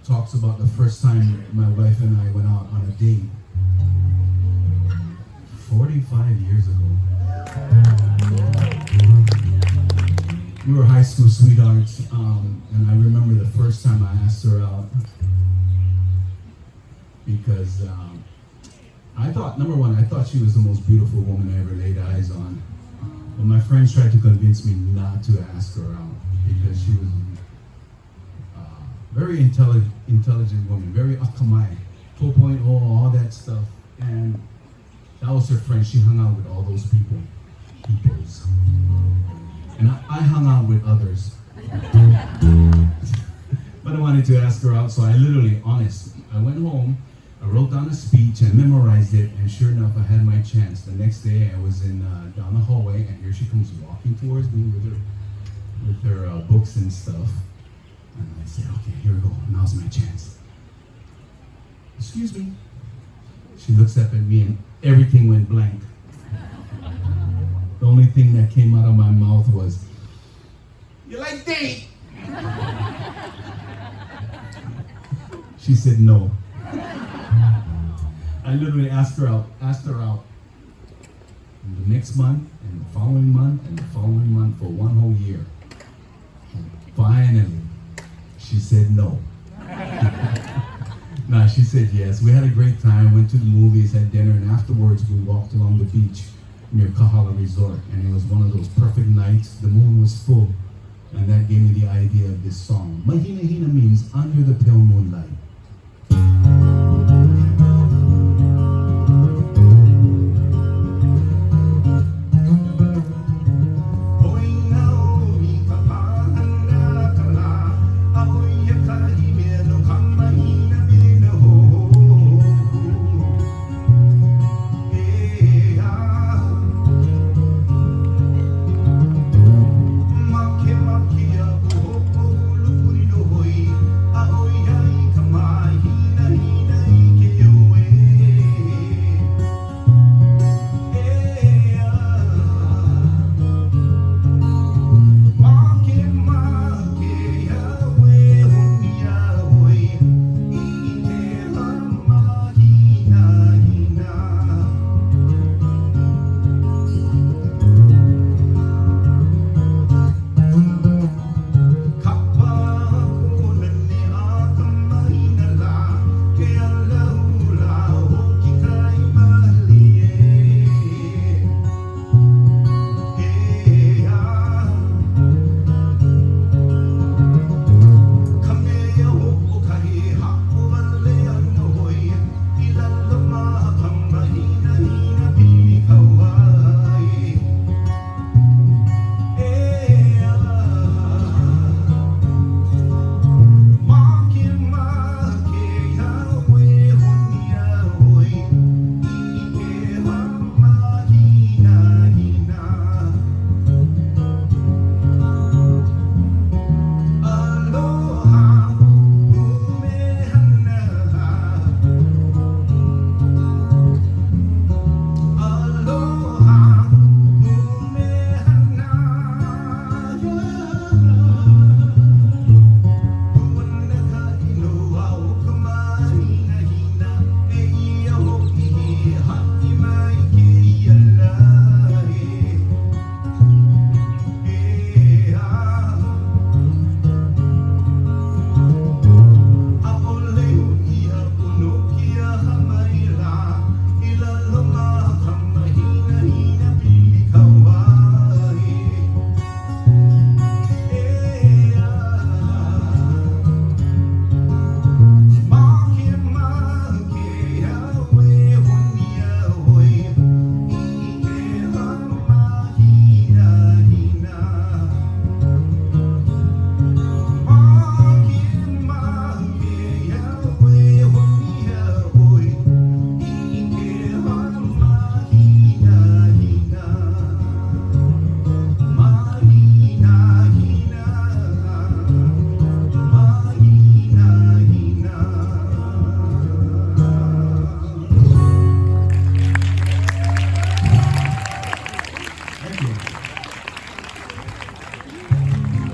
talks about the first time my wife and I went out on a date 45 years ago. We were high school sweethearts, and I remember the first time I asked her out because I thought, number one, I thought she was the most beautiful woman I ever laid eyes on. But my friends tried to convince me not to ask her out because she was very intelligent woman, very akamai, 4.0, all that stuff. And that was her friend. She hung out with all those peoples. And I hung out with others. But I wanted to ask her out, so I literally, honest, I went home, I wrote down a speech and memorized it, and sure enough, I had my chance. The next day, I was in down the hallway, and here she comes walking towards me with her books and stuff. And I said, okay, here we go. Now's my chance. Excuse me. She looks up at me, and everything went blank. The only thing that came out of my mouth was, "You like date?" She said no. I literally asked her out. And the next month, and the following month, and the following month for 1 whole year. And finally, she said no. Nah, she said yes. We had a great time, went to the movies, had dinner, and afterwards we walked along the beach near Kahala Resort, and it was one of those perfect nights. The moon was full, and that gave me the idea of this song. Mahinahina means under the pale moonlight.